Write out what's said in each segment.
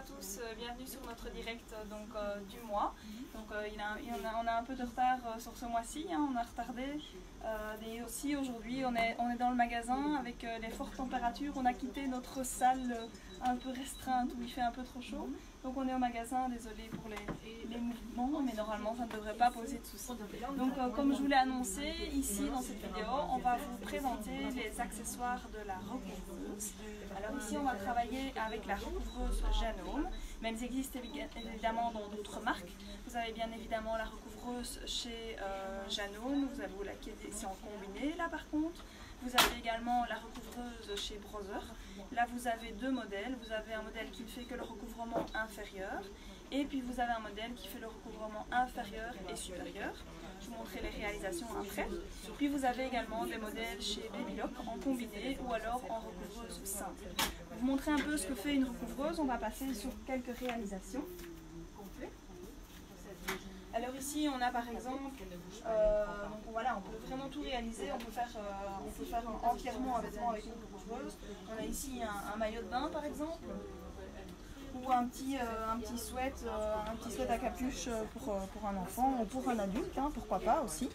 tous, bienvenue sur notre direct du mois. Donc, on a un peu de retard sur ce mois-ci, hein, on a retardé. Et aussi aujourd'hui on est dans le magasin avec les fortes températures, on a quitté notre salle un peu restreinte où il fait un peu trop chaud. Donc on est au magasin, désolé pour les mouvements, mais normalement ça ne devrait pas poser de soucis. Donc comme je vous l'ai annoncé, ici dans cette vidéo, on va vous présenter les accessoires de la recouvreuse. Alors ici on va travailler avec la recouvreuse Janome, mais elles existent évidemment dans d'autres marques. Vous avez bien évidemment la recouvreuse chez Janome, vous avez la qui est ici en combiné là par contre. Vous avez également la recouvreuse chez Brother. Là vous avez deux modèles, vous avez un modèle qui ne fait que le recouvrement inférieur et puis vous avez un modèle qui fait le recouvrement inférieur et supérieur. Je vous montrerai les réalisations après. Puis vous avez également des modèles chez Babylock en combiné ou alors en recouvreuse simple. Pour vous montrer un peu ce que fait une recouvreuse, on va passer sur quelques réalisations. Alors ici on a par exemple, donc voilà, on peut vraiment tout réaliser, on peut faire entièrement un vêtement avec une recouvreuse. On a ici un maillot de bain par exemple, ou un petit sweat à capuche pour un enfant ou pour un adulte, hein, pourquoi pas aussi.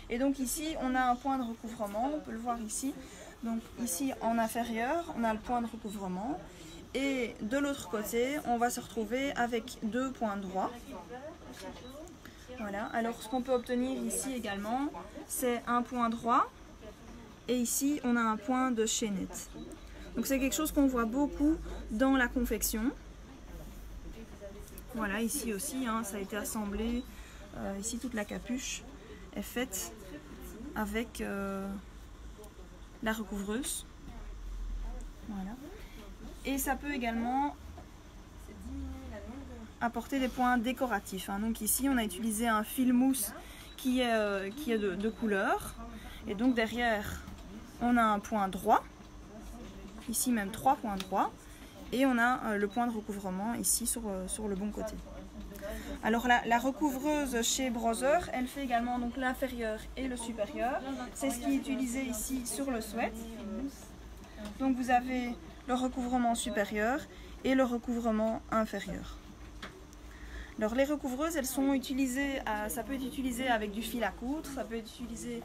Et donc ici on a un point de recouvrement, on peut le voir ici. Donc ici en inférieur on a le point de recouvrement. Et de l'autre côté, on va se retrouver avec deux points droits. Voilà, alors ce qu'on peut obtenir ici également, c'est un point droit. Et ici, on a un point de chaînette. Donc c'est quelque chose qu'on voit beaucoup dans la confection. Voilà, ici aussi, hein, ça a été assemblé. Ici, toute la capuche est faite avec la recouvreuse. Voilà. Et ça peut également apporter des points décoratifs. Hein. Donc ici on a utilisé un fil mousse qui est de couleur. Et donc derrière on a un point droit. Ici même 3 points droits. Et on a le point de recouvrement ici sur le bon côté. Alors la recouvreuse chez Brother, elle fait également donc l'inférieur et le supérieur. C'est ce qui est utilisé ici sur le sweat. Donc vous avez le recouvrement supérieur et le recouvrement inférieur. Alors les recouvreuses, elles sont utilisées, ça peut être utilisé avec du fil à coudre, ça peut être utilisé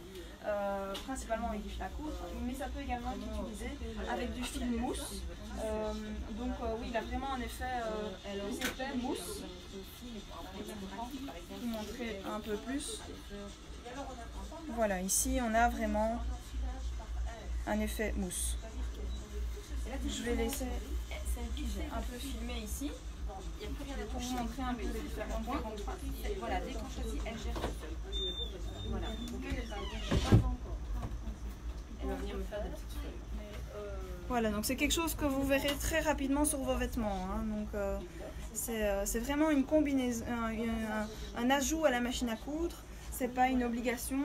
principalement avec du fil à coudre, mais ça peut également être utilisé avec du fil mousse. Oui, il a vraiment un effet plus épais, mousse. Je vais vous montrer un peu plus. Voilà, ici on a vraiment un effet mousse. Je vais laisser un peu filmer ici pour vous montrer un peu les différents points. Voilà, dès qu'on choisit, elle gère. Voilà. Donc elle va venir me faire des petites feuilles. Voilà, donc c'est quelque chose que vous verrez très rapidement sur vos vêtements. Hein. Donc c'est vraiment une combinaison, un ajout à la machine à coudre. C'est pas une obligation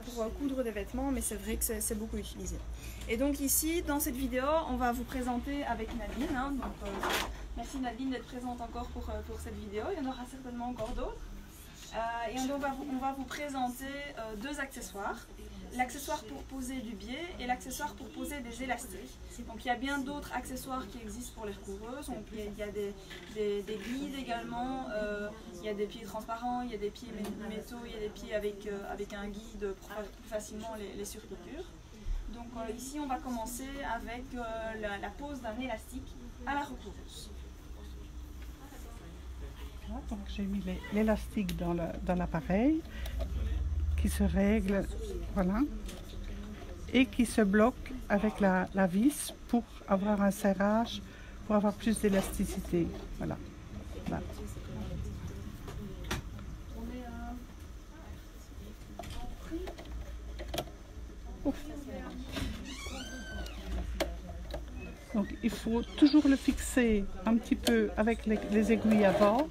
pour coudre des vêtements, mais c'est vrai que c'est beaucoup utilisé. Et donc ici, dans cette vidéo, on va vous présenter avec Nadine. Hein, donc, merci Nadine d'être présente encore pour cette vidéo. Il y en aura certainement encore d'autres. Et on va vous présenter deux accessoires. L'accessoire pour poser du biais et l'accessoire pour poser des élastiques. Donc il y a bien d'autres accessoires qui existent pour les recouvreuses. Donc, il y a des guides également, il y a des pieds transparents, il y a des pieds métaux, il y a des pieds avec un guide pour faire plus facilement les surpiqûres. Donc ici on va commencer avec la pose d'un élastique à la recouvreuuse. Donc j'ai mis l'élastique dans l'appareil qui se règle, voilà, et qui se bloque avec la vis pour avoir un serrage, pour avoir plus d'élasticité. Voilà. Voilà. Donc il faut toujours le fixer un petit peu avec les aiguilles avant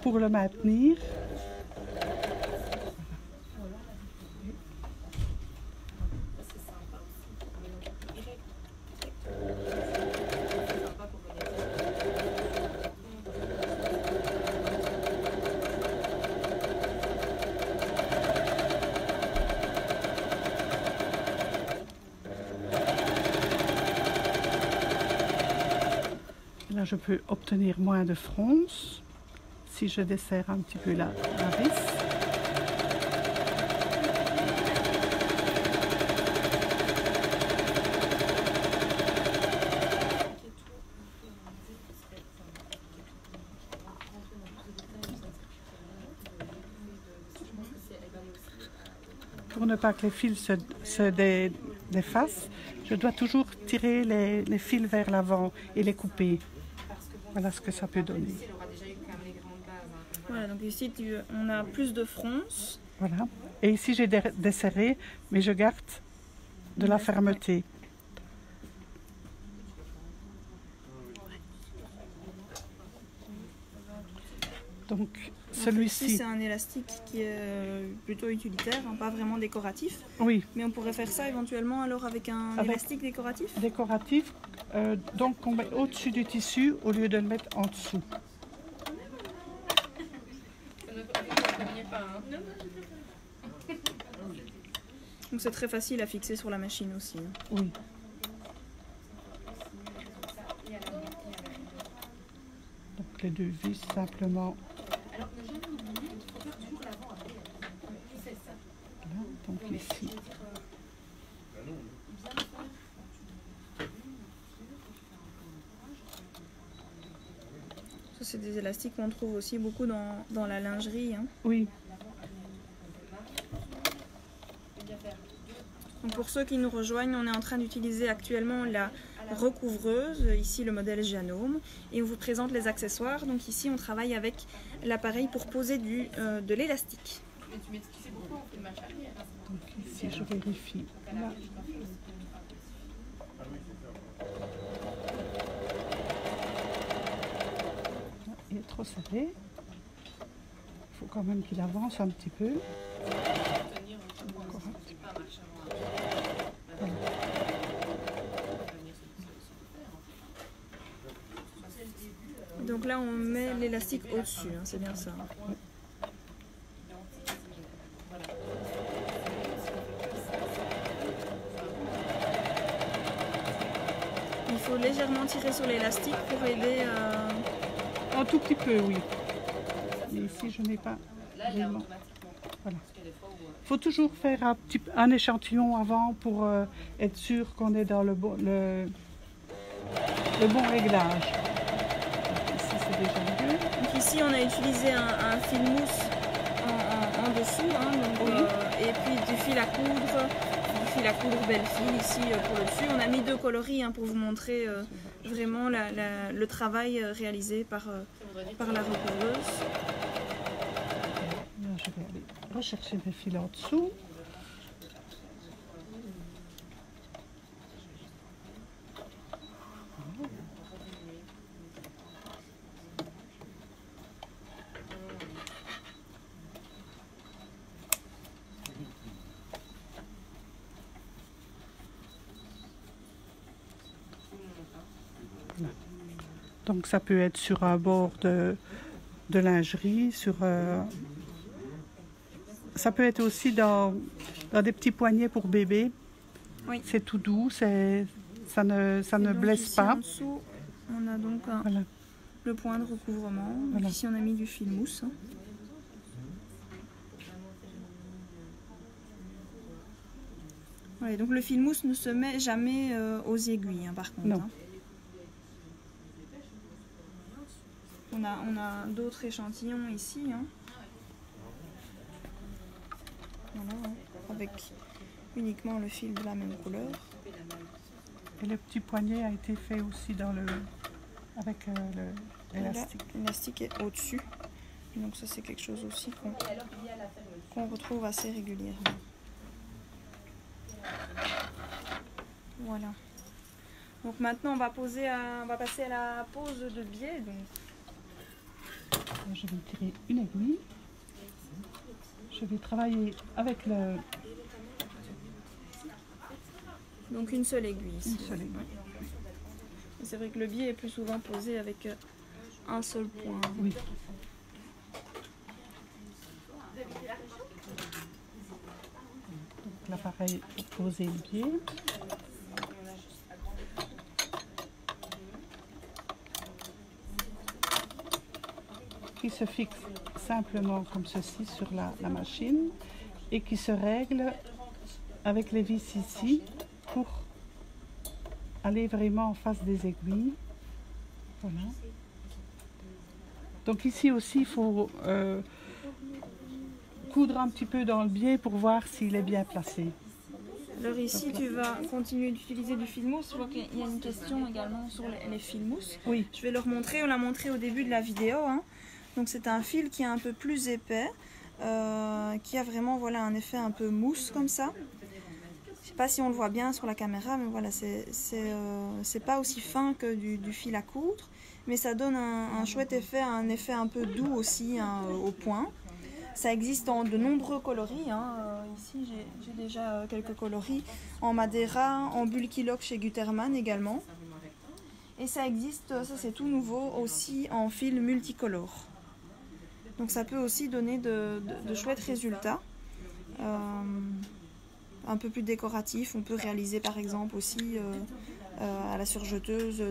pour le maintenir. Là, je peux obtenir moins de fronce si je desserre un petit peu la vis. Pour ne pas que les fils se défassent, je dois toujours tirer les fils vers l'avant et les couper. Voilà ce que ça peut donner. Voilà, donc ici on a plus de fronce. Voilà. Et ici j'ai desserré, mais je garde de la fermeté. Donc celui-ci, c'est un élastique qui est plutôt utilitaire, hein, pas vraiment décoratif. oui, Mais on pourrait faire ça éventuellement alors avec un élastique décoratif. décoratif, donc on met au-dessus du tissu au lieu de le mettre en dessous. Donc c'est très facile à fixer sur la machine aussi. Hein. Oui. Donc les deux vis simplement. Voilà, donc ici. Ça c'est des élastiques qu'on trouve aussi beaucoup dans la lingerie. Hein. Oui. Donc pour ceux qui nous rejoignent, on est en train d'utiliser actuellement la recouvreuse, ici le modèle Janome, et on vous présente les accessoires. Donc ici on travaille avec l'appareil pour poser de l'élastique. Donc ici je vérifie là. Il est trop serré. Il faut quand même qu'il avance un petit peu. Encore un petit peu. Voilà. Donc là on met l'élastique au-dessus, hein, c'est bien ça. Il faut légèrement tirer sur l'élastique pour aider Un tout petit peu, oui. Mais ici je n'ai pas vraiment. Voilà. Il faut toujours faire un échantillon avant pour être sûr qu'on est dans le bon réglage. Ici c'est déjà mieux. Donc ici on a utilisé un fil mousse en dessous, hein, donc, Oui. Et puis du fil à coudre belle fil ici pour le dessus. On a mis 2 coloris hein, pour vous montrer vraiment le travail réalisé par la recouveuse. Là, je vais aller rechercher mes fils en dessous. Donc ça peut être sur un bord de lingerie, ça peut être aussi dans des petits poignets pour bébé. Oui. C'est tout doux, ça ne blesse ici, pas. En dessous, on a donc Voilà. le point de recouvrement. Donc Voilà. ici on a mis du fil mousse. Hein. Ouais, donc le fil mousse ne se met jamais aux aiguilles, hein, par contre. Non. Hein. On a d'autres échantillons ici. Hein. Voilà, hein, avec uniquement le fil de la même couleur. Et le petit poignet a été fait aussi avec l'élastique. L'élastique est au-dessus. Donc ça c'est quelque chose aussi qu'on retrouve assez régulièrement. Voilà. Donc maintenant on va passer à la pose de biais. Donc. Là, je vais tirer une aiguille. Je vais travailler avec Donc une seule aiguille ici. une seule aiguille. Ouais. C'est vrai que le biais est plus souvent posé avec un seul point. Oui. Donc l'appareil pour poser le biais. qui se fixe simplement comme ceci sur la machine et qui se règle avec les vis ici pour aller vraiment en face des aiguilles. Voilà. Donc ici aussi, il faut coudre un petit peu dans le biais pour voir s'il est bien placé. Alors ici, tu vas continuer d'utiliser du fil mousse. Je vois qu'il y a une question également sur les fils mousse. Oui. Je vais le remontrer, on l'a montré au début de la vidéo. Hein. Donc c'est un fil qui est un peu plus épais, qui a vraiment voilà, un effet un peu mousse comme ça. Je ne sais pas si on le voit bien sur la caméra, mais voilà, c'est pas aussi fin que du fil à coudre. Mais ça donne un chouette effet, un effet un peu doux aussi hein, au point. Ça existe en de nombreux coloris. Hein. Ici, j'ai déjà quelques coloris en Madeira, en Bulky-Lock chez Gutermann également. Et ça existe, ça c'est tout nouveau, aussi en fil multicolore. Donc ça peut aussi donner de chouettes résultats. Un peu plus décoratifs. On peut réaliser par exemple aussi à la surjeteuse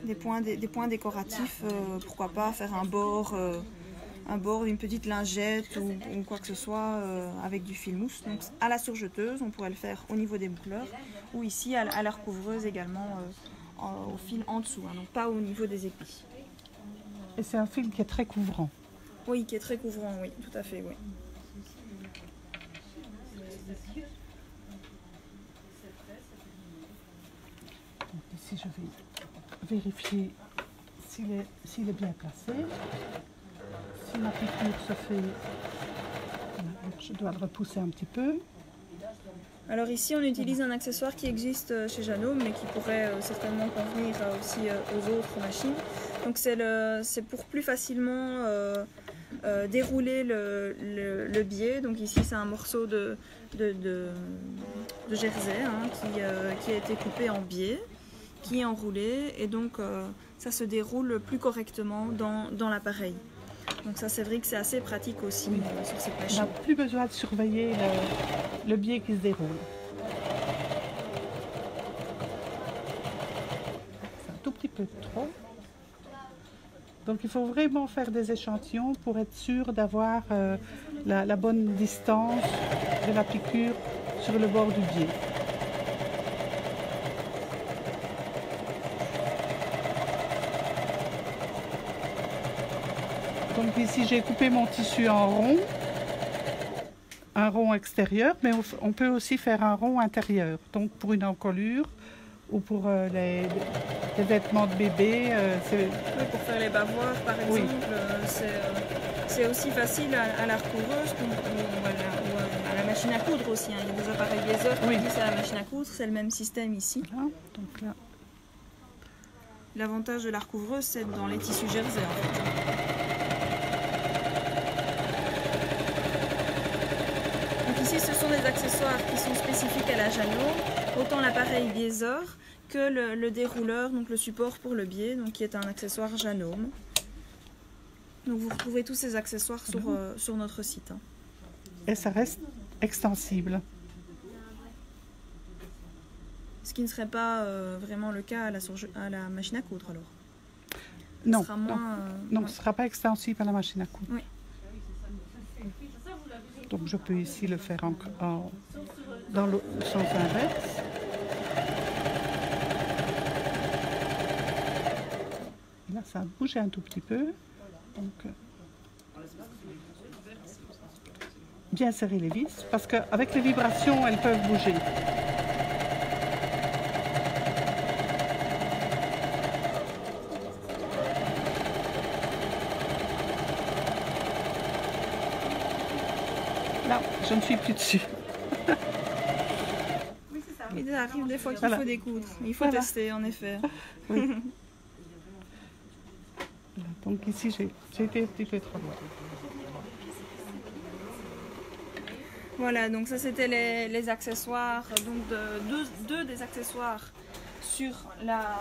des points décoratifs. Pourquoi pas faire un bord d'une petite lingette ou quoi que ce soit avec du fil mousse. Donc à la surjeteuse, on pourrait le faire au niveau des boucleurs ou ici à la recouvreuse également au fil en dessous, hein, donc pas au niveau des aiguilles. Et c'est un fil qui est très couvrant. Oui, qui est très couvrant, oui, tout à fait, oui. Donc ici, je vais vérifier s'il est bien placé. Si ma piqûre se fait, voilà, je dois le repousser un petit peu. Alors ici, on utilise un accessoire qui existe chez Janome, mais qui pourrait certainement convenir aussi aux autres machines. Donc c'est pour plus facilement dérouler le biais. Donc ici, c'est un morceau de jersey hein, qui a été coupé en biais, qui est enroulé, et donc ça se déroule plus correctement dans l'appareil. Donc ça c'est vrai que c'est assez pratique aussi sur cette machine. On n'a plus besoin de surveiller le biais qui se déroule. C'est un tout petit peu trop. Donc il faut vraiment faire des échantillons pour être sûr d'avoir la bonne distance de la piqûre sur le bord du biais. Donc ici j'ai coupé mon tissu en rond, un rond extérieur, mais on peut aussi faire un rond intérieur. Donc pour une encolure ou pour les vêtements de bébé. Oui, pour faire les bavoirs par exemple, oui. C'est aussi facile à la recoureuse ou à la machine à coudre aussi. Hein. Il y a des appareils biaiseurs qui glissent à la machine à coudre, c'est le même système ici. Voilà, donc là. L'avantage de la recouvreuse, c'est dans les tissus jersey en fait. Ici, ce sont des accessoires qui sont spécifiques à la Janome, autant l'appareil biaiseur que le dérouleur, donc le support pour le biais, donc qui est un accessoire Janome. Donc vous retrouvez tous ces accessoires sur notre site. Hein. Et ça reste extensible. Ce qui ne serait pas vraiment le cas à la machine à coudre alors. Non, ce ne sera pas extensible à la machine à coudre. Oui. Donc je peux ici le faire dans le sens inverse. Là, ça a bougé un tout petit peu. Donc, bien serrer les vis, parce qu'avec les vibrations, elles peuvent bouger. Là, je ne suis plus dessus. Oui, c'est ça. Il arrive des fois qu'il faut découdre. Il faut tester, en effet. Oui. Donc ici, j'ai été un petit peu trop loin. Voilà, donc ça c'était les accessoires, donc deux des accessoires sur la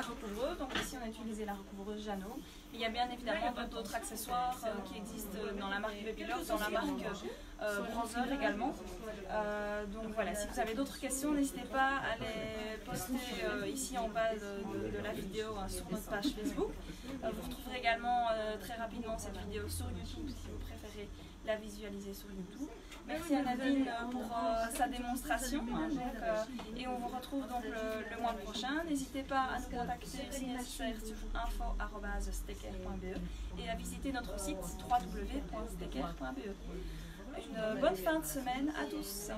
recouvreuse. Donc ici on a utilisé la recouvreuse Jeannot. Il y a bien évidemment d'autres accessoires qui existent dans la marque Babylove, dans la marque Bronzer également. Donc voilà, si vous avez d'autres questions, n'hésitez pas à les poster ici en bas de la vidéo sur notre page Facebook. Vous retrouverez également très rapidement cette vidéo sur YouTube si vous préférez la visualiser sur YouTube. Merci à Nadine pour sa démonstration et on vous retrouve donc le mois prochain. N'hésitez pas à nous contacter si nécessaire sur info@stecker.be et à visiter notre site www.stecker.be. Une bonne fin de semaine à tous.